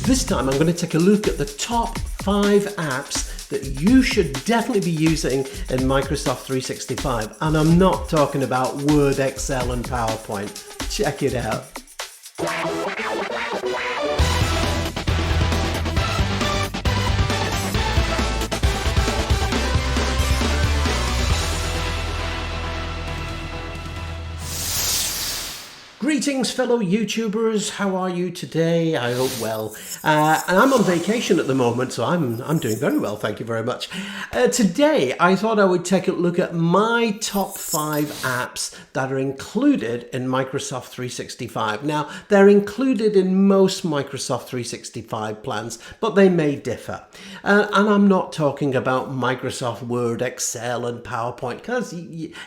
This time I'm going to take a look at the top 5 apps that you should definitely be using in Microsoft 365. And I'm not talking about Word, Excel and PowerPoint. Check it out. Greetings fellow YouTubers, how are you today? I hope well. And I'm on vacation at the moment, so I'm doing very well, thank you very much. Today I thought I would take a look at my top 5 apps that are included in Microsoft 365. Now, they're included in most Microsoft 365 plans, but they may differ. And I'm not talking about Microsoft Word, Excel and PowerPoint, because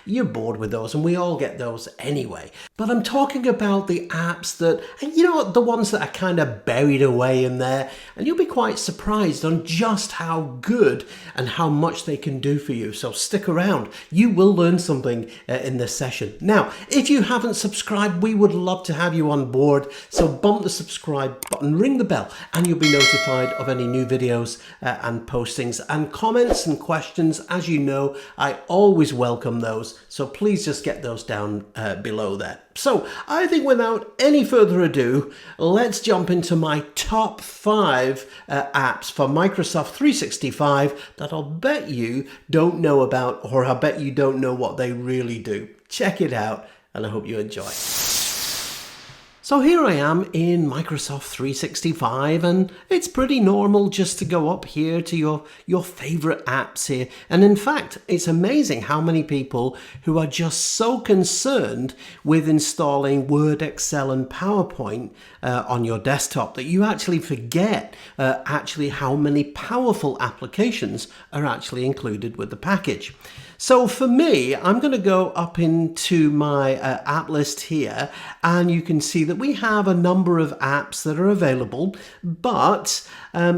you're bored with those and we all get those anyway. But I'm talking about the apps that, you know, the ones that are kind of buried away in there, and you'll be quite surprised on just how good and how much they can do for you. So stick around, you will learn something in this session. Now, if you haven't subscribed, we would love to have you on board. So bump the subscribe button, ring the bell, and you'll be notified of any new videos and postings and comments and questions. As you know, I always welcome those. So please just get those down below there. So I think without any further ado, let's jump into my top 5 apps for Microsoft 365 that I'll bet you don't know about, or I bet you don't know what they really do. Check it out and I hope you enjoy. So here I am in Microsoft 365, and it's pretty normal just to go up here to your favorite apps here. And in fact, it's amazing how many people who are just so concerned with installing Word, Excel and PowerPoint on your desktop that you actually forget actually how many powerful applications are actually included with the package. So for me, I'm going to go up into my app list here, and you can see that we have a number of apps that are available, but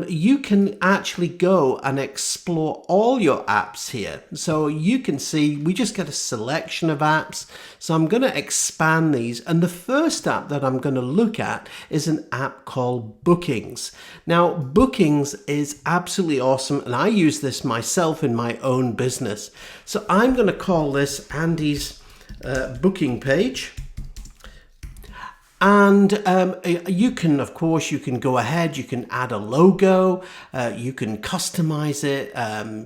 you can actually go and explore all your apps here. So you can see we just get a selection of apps. So I'm going to expand these, and the first app that I'm going to look at is an app called Bookings. Now, Bookings is absolutely awesome, and I use this myself in my own business. So I'm going to call this Andy's booking page. And you can, of course, you can go ahead, you can add a logo, you can customize it,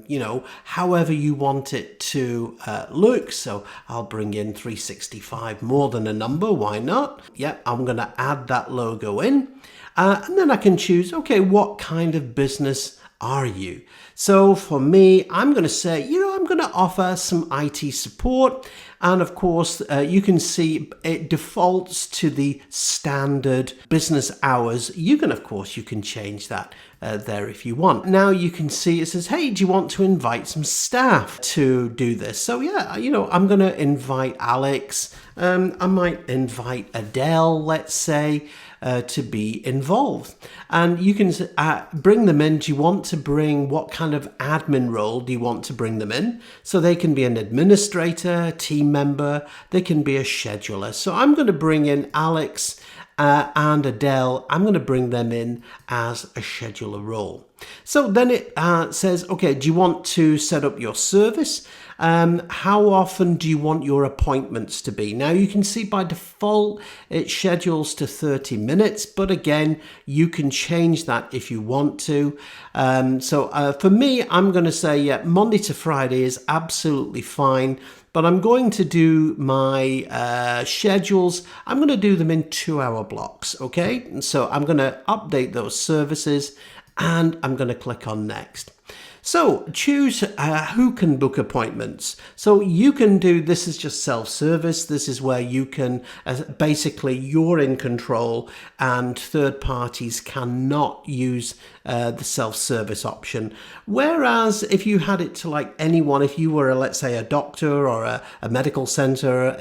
you know, however you want it to look. So I'll bring in 365 more than a number, why not? Yep, I'm going to add that logo in. And then I can choose, okay, what kind of business are you? So for me, I'm going to say, you know, I'm going to offer some IT support. And of course, you can see it defaults to the standard business hours. You can, of course, you can change that there if you want. Now you can see it says, hey, do you want to invite some staff to do this? So yeah, you know, I'm going to invite Alex. I might invite Adele, let's say, to be involved. And you can bring them in. Do you want to bring, what kind of admin role do you want to bring them in? So they can be an administrator, team member, they can be a scheduler. So I'm going to bring in Alex and Adele. I'm going to bring them in as a scheduler role. So then it says, okay, do you want to set up your service? How often do you want your appointments to be? Now you can see by default it schedules to 30 minutes, but again, you can change that if you want to. So for me, I'm going to say, yeah, Monday to Friday is absolutely fine. But I'm going to do my schedules. I'm going to do them in 2-hour blocks, okay? And so I'm going to update those services, and I'm going to click on next. So choose who can book appointments. So you can do, this is just self-service. This is where you can, basically you're in control and third parties cannot use the self-service option. Whereas if you had it to like anyone, if you were, let's say, a doctor or a medical center,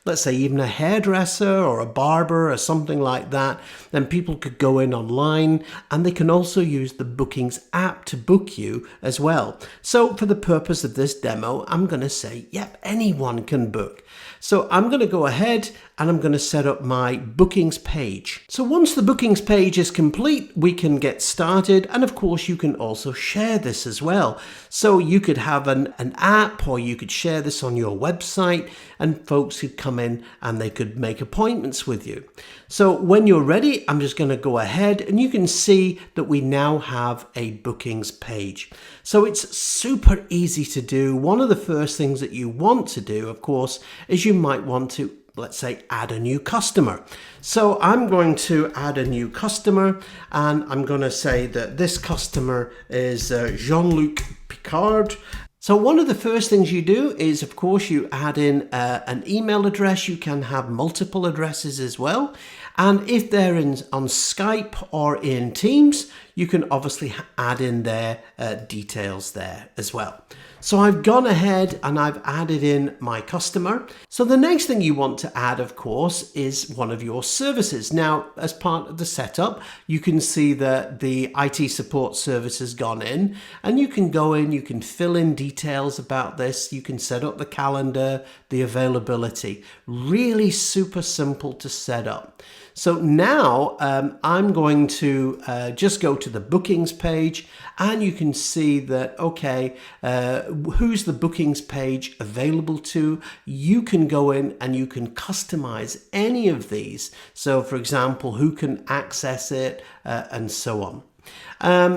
let's say even a hairdresser or a barber or something like that, then people could go in online, and they can also use the Bookings app to book you as well. So for the purpose of this demo, I'm going to say, yep, anyone can book. So I'm going to go ahead and I'm going to set up my bookings page. So once the bookings page is complete, we can get started. And of course, you can also share this as well. So you could have an app, or you could share this on your website, and folks could come in and they could make appointments with you. So when you're ready, I'm just going to go ahead, and you can see that we now have a bookings page. So it's super easy to do. One of the first things that you want to do, of course, is you might want to, let's say, add a new customer. So I'm going to add a new customer, and I'm going to say that this customer is Jean-Luc Picard. So one of the first things you do is, of course, you add in an email address. You can have multiple addresses as well. And if they're on Skype or in Teams, you can obviously add in their details there as well. So I've gone ahead and I've added in my customer. So the next thing you want to add, of course, is one of your services. Now, as part of the setup, you can see that the IT support service has gone in, and you can go in, you can fill in details about this. You can set up the calendar, the availability. Really super simple to set up. So now I'm going to just go to the bookings page, and you can see that, okay, who's the bookings page available to? You can go in and you can customize any of these. So for example, who can access it and so on.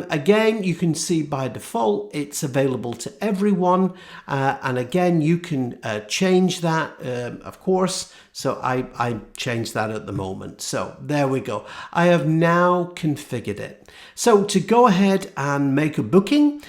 Again, you can see by default it's available to everyone, and again you can change that, of course. So I changed that at the moment. So there we go. I have now configured it. So to go ahead and make a booking,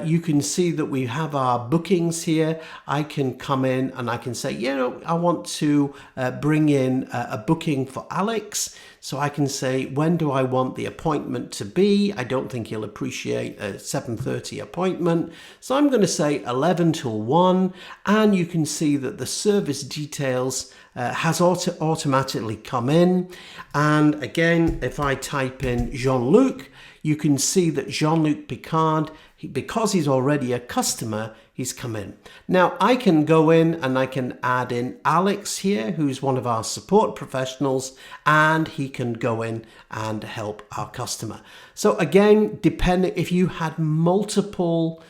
you can see that we have our bookings here. I can come in and I can say, you know, I want to bring in a booking for Alex. So I can say, when do I want the appointment to be? I don't think you'll appreciate a 7:30 appointment. So I'm going to say 11 till 1. And you can see that the service details has automatically come in. And again, if I type in Jean-Luc, you can see that Jean-Luc Picard, because he's already a customer, he's come in. Now I can go in and I can add in Alex here, who's one of our support professionals, and he can go in and help our customer. So again, depending if you had multiple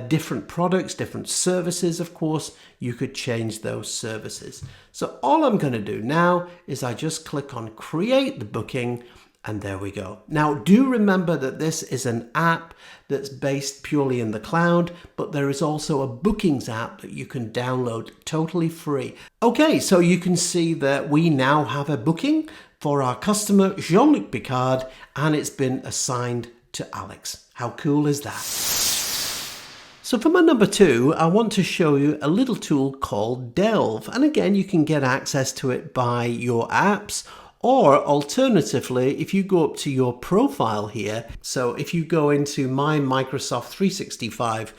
different products, different services, of course, you could change those services. So all I'm going to do now is I just click on create the booking, and there we go. Now, do remember that this is an app that's based purely in the cloud, but there is also a bookings app that you can download totally free. Okay, so you can see that we now have a booking for our customer, Jean-Luc Picard, and it's been assigned to Alex. How cool is that? So for my number 2, I want to show you a little tool called Delve. And again, you can get access to it by your apps, or alternatively, if you go up to your profile here, so if you go into my Microsoft 365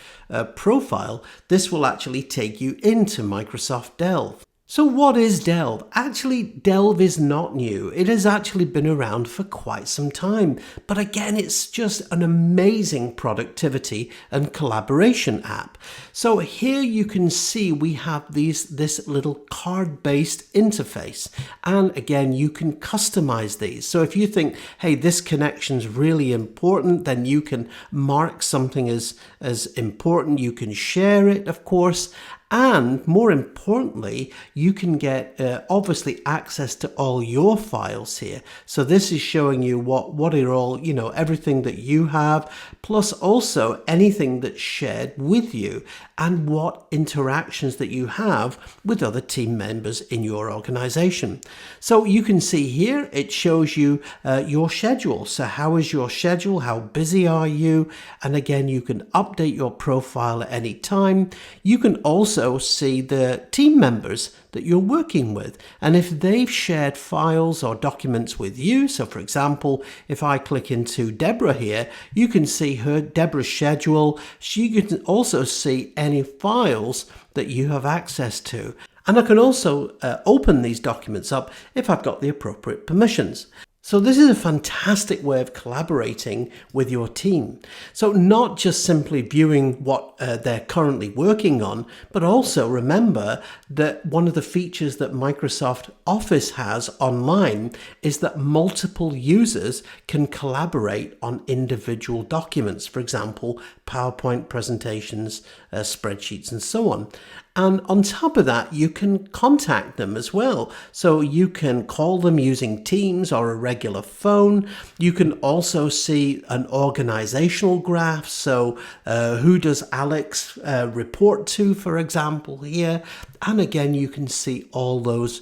profile, this will actually take you into Microsoft Delve. So what is Delve? Actually, Delve is not new. It has actually been around for quite some time. But again, it's just an amazing productivity and collaboration app. So here you can see we have this little card-based interface. And again, you can customize these. So if you think, hey, this connection is really important, then you can mark something as important. You can share it, of course. And more importantly, you can get obviously access to all your files here. So this is showing you what are all, you know, everything that you have, plus also anything that's shared with you and what interactions that you have with other team members in your organization. So you can see here, it shows you your schedule. So how is your schedule? How busy are you? And again, you can update your profile at any time. You can also see the team members that you're working with, and if they've shared files or documents with you. So for example, if I click into Deborah here, you can see Deborah's schedule. You can also see any files that you have access to. And I can also open these documents up if I've got the appropriate permissions. So this is a fantastic way of collaborating with your team. So not just simply viewing what they're currently working on, but also remember that one of the features that Microsoft Office has online is that multiple users can collaborate on individual documents, for example, PowerPoint presentations, spreadsheets, and so on. And on top of that, you can contact them as well. So you can call them using Teams or a regular phone. You can also see an organizational graph. So who does Alex report to, for example, here? And again, you can see all those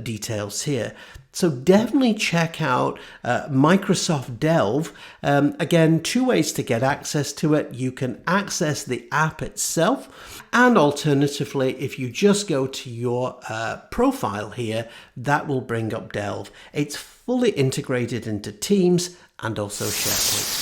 details here. So definitely check out Microsoft Delve. Again, two ways to get access to it. You can access the app itself, and alternatively, if you just go to your profile here, that will bring up Delve. It's fully integrated into Teams and also SharePoint.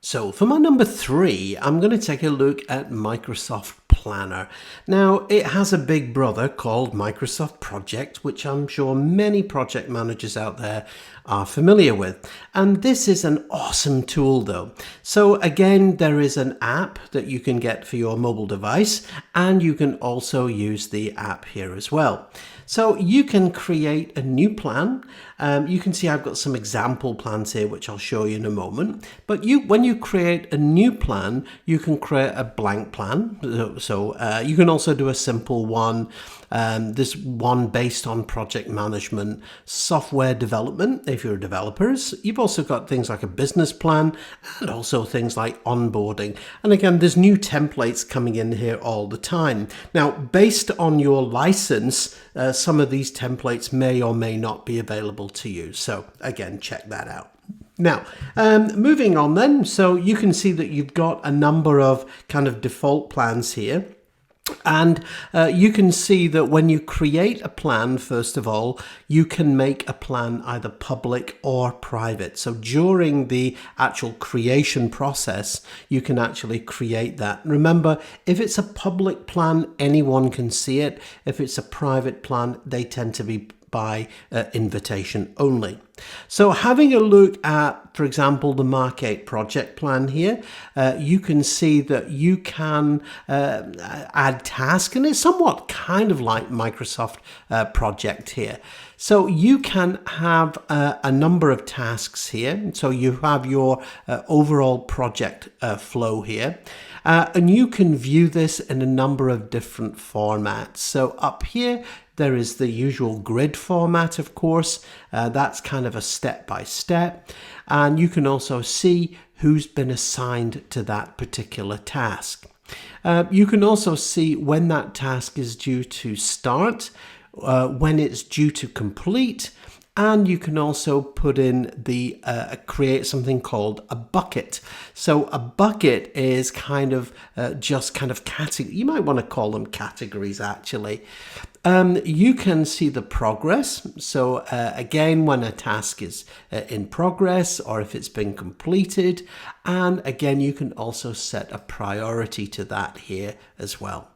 So for my number 3, I'm going to take a look at Microsoft Planner. Now, it has a big brother called Microsoft Project, which I'm sure many project managers out there are familiar with. And this is an awesome tool though. So again, there is an app that you can get for your mobile device, and you can also use the app here as well. So you can create a new plan. You can see I've got some example plans here, which I'll show you in a moment. But when you create a new plan, you can create a blank plan. So you can also do a simple one. This one based on project management, software development, if you're developers. You've also got things like a business plan and also things like onboarding. And again, there's new templates coming in here all the time. Now, based on your license, some of these templates may or may not be available to you. So again, check that out. Now, moving on then, so you can see that you've got a number of kind of default plans here. And you can see that when you create a plan, first of all, you can make a plan either public or private. So during the actual creation process, you can actually create that. Remember, if it's a public plan, anyone can see it. If it's a private plan, they tend to be by invitation only. So having a look at, for example, the Mark 8 project plan here, you can see that you can add tasks, and it's somewhat kind of like Microsoft Project here. So you can have a number of tasks here. So you have your overall project flow here. And you can view this in a number of different formats. So up here, there is the usual grid format, of course. That's kind of a step-by-step. And you can also see who's been assigned to that particular task. You can also see when that task is due to start, when it's due to complete, and you can also put in the create something called a bucket. So a bucket is kind of just kind of category. You might want to call them categories actually. You can see the progress. So again, when a task is in progress or if it's been completed. And again, you can also set a priority to that here as well.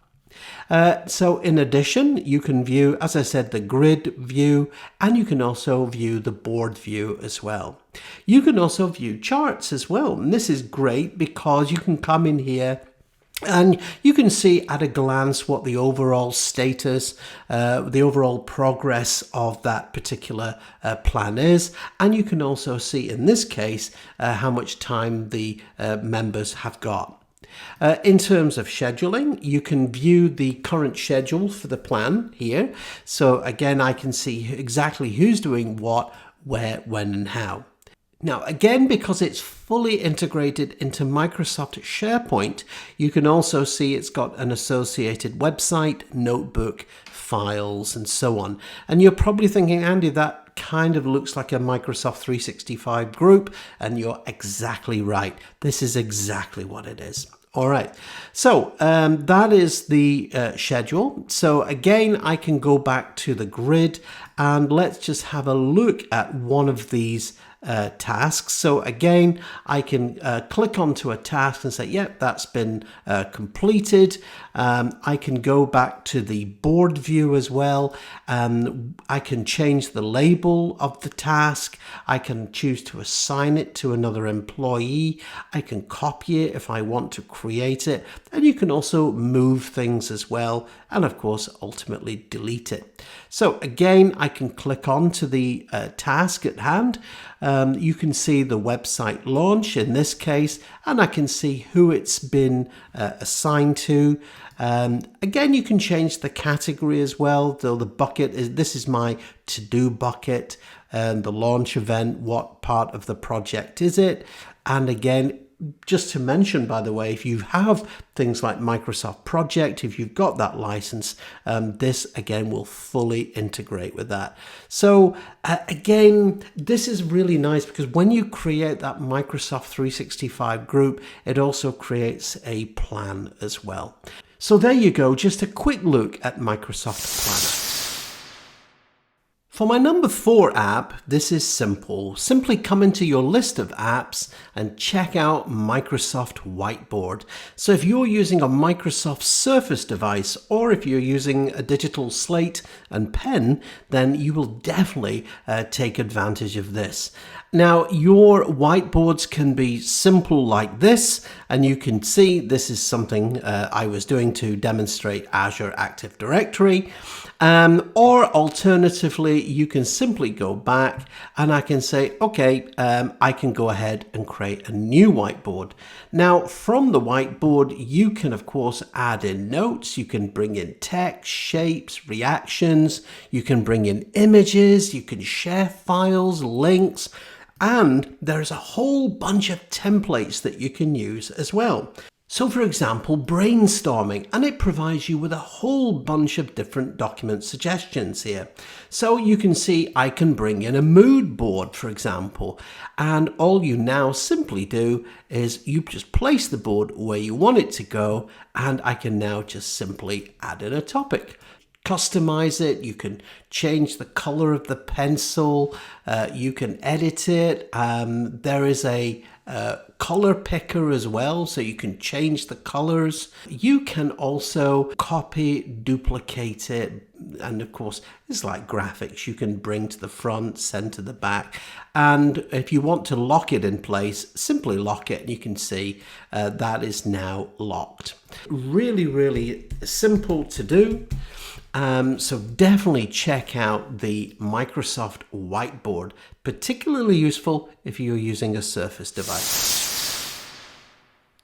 So in addition, you can view, as I said, the grid view, and you can also view the board view as well. You can also view charts as well. And this is great because you can come in here and you can see at a glance what the overall status, the overall progress of that particular plan is. And you can also see in this case, how much time the members have got. In terms of scheduling, you can view the current schedule for the plan here. So again, I can see exactly who's doing what, where, when, and how. Now, again, because it's fully integrated into Microsoft SharePoint, you can also see it's got an associated website, notebook, files, and so on. And you're probably thinking, Andy, that kind of looks like a Microsoft 365 group, and you're exactly right. This is exactly what it is. All right, so that is the schedule. So again, I can go back to the grid and let's just have a look at one of these tasks. So again, I can click onto a task and say, yep, that's been completed. I can go back to the board view as well. I can change the label of the task. I can choose to assign it to another employee. I can copy it if I want to create it. And you can also move things as well. And of course, ultimately delete it. So again, I can click on to the task at hand. You can see the website launch in this case, and I can see who it's been assigned to. Again, you can change the category as well. So the bucket this is my to-do bucket, and the launch event, what part of the project is it? And again, just to mention, by the way, if you have things like Microsoft Project, if you've got that license, this again will fully integrate with that. So again, this is really nice because when you create that Microsoft 365 group, it also creates a plan as well. So there you go, just a quick look at Microsoft Planner. For my number 4 app, this is simple. Simply come into your list of apps and check out Microsoft Whiteboard. So if you're using a Microsoft Surface device, or if you're using a digital slate and pen, then you will definitely take advantage of this. Now, your whiteboards can be simple like this, and you can see this is something I was doing to demonstrate Azure Active Directory. Or alternatively, you can simply go back and I can say, okay, I can go ahead and create a new whiteboard. Now, from the whiteboard, you can, of course, add in notes. You can bring in text, shapes, reactions. You can bring in images. You can share files, links. And there's a whole bunch of templates that you can use as well. So for example, brainstorming, and it provides you with a whole bunch of different document suggestions here. So you can see I can bring in a mood board, for example, and all you now simply do is you just place the board where you want it to go, and I can now just simply add in a topic. Customize it, you can change the color of the pencil, you can edit it. There is a color picker as well, so you can change the colors. You can also copy, duplicate it, and of course it's like graphics. You can bring to the front, send to the back, and if you want to lock it in place, simply lock it and you can see that is now locked. Really simple to do. So definitely check out the Microsoft Whiteboard, particularly useful if you're using a Surface device.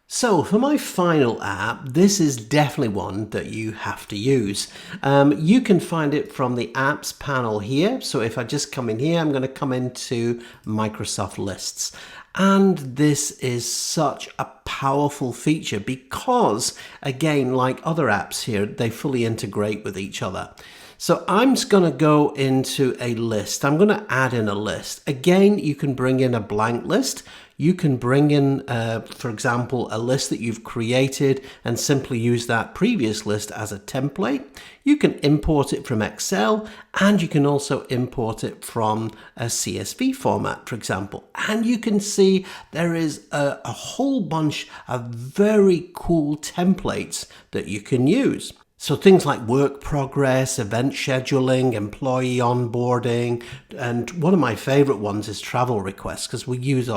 So for my final app, this is definitely one that you have to use. You can find it from the apps panel here. So if I just come in here, I'm going to come into Microsoft Lists. And this is such a powerful feature because, again, like other apps here, they fully integrate with each other. So I'm just going to go into a list. I'm going to add in a list. Again, you can bring in a blank list. You can bring in, for example, a list that you've created and simply use that previous list as a template. You can import it from Excel, and you can also import it from a CSV format, for example. And you can see there is a whole bunch of very cool templates that you can use. So things like work progress, event scheduling, employee onboarding, and one of my favorite ones is travel requests because we use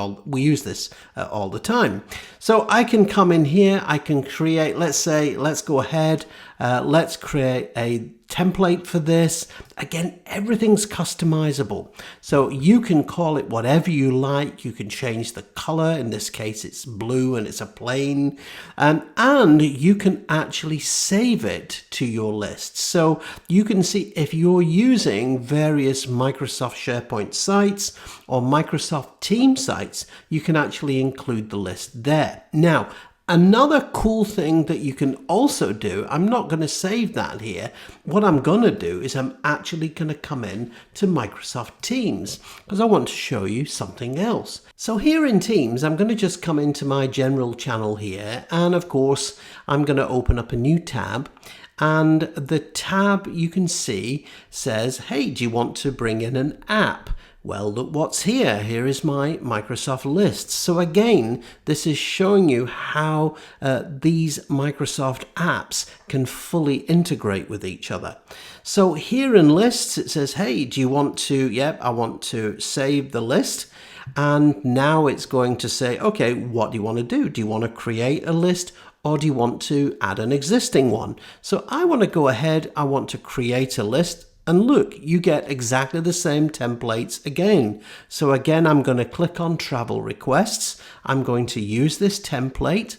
this all the time. So I can come in here, I can create, let's go ahead, let's create a template for this. Again, everything's customizable. So you can call it whatever you like. You can change the color. In this case, it's blue and it's a plain. And you can actually save it to your list. So you can see if you're using various Microsoft SharePoint sites or Microsoft Teams sites, you can actually include the list there. Now, another cool thing that you can also do, I'm not going to save that here. What I'm going to do is I'm actually going to come in to Microsoft Teams because I want to show you something else. So here in Teams, I'm going to just come into my general channel here. And of course, I'm going to open up a new tab. and the tab you can see says, hey, do you want to bring in an app? Well, look what's here. Here is my Microsoft lists. So again, this is showing you how these Microsoft apps can fully integrate with each other. So here in lists, it says, hey, do you want to, yep, I want to save the list. And now it's going to say, okay, what do you want to do? Do you want to create a list, or do you want to add an existing one? So I want to go ahead, I want to create a list. And look, you get exactly the same templates again. So again, I'm going to click on travel requests. I'm going to use this template.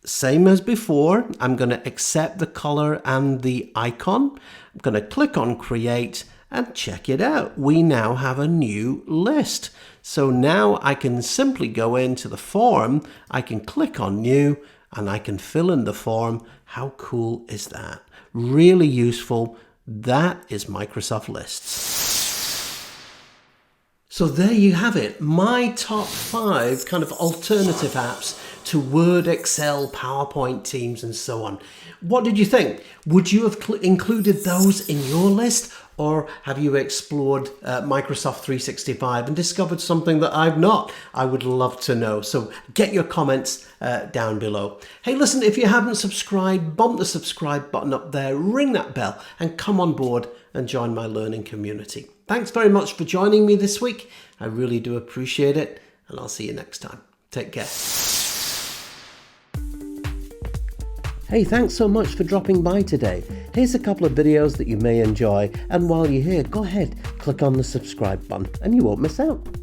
Same as before, I'm going to accept the color and the icon. I'm going to click on create and check it out. We now have a new list. So now I can simply go into the form, I can click on new, and I can fill in the form. How cool is that? Really useful. That is Microsoft Lists. So there you have it, my top 5 kind of alternative apps to Word, Excel, PowerPoint, Teams, and so on. What did you think? Would you have included those in your list? Or have you explored Microsoft 365 and discovered something that I've not? I would love to know. So get your comments down below. Hey, listen, if you haven't subscribed, bump the subscribe button up there, ring that bell, and come on board and join my learning community. Thanks very much for joining me this week. I really do appreciate it, and I'll see you next time. Take care. Hey, thanks so much for dropping by today. Here's a couple of videos that you may enjoy, and while you're here, go ahead, click on the subscribe button and you won't miss out.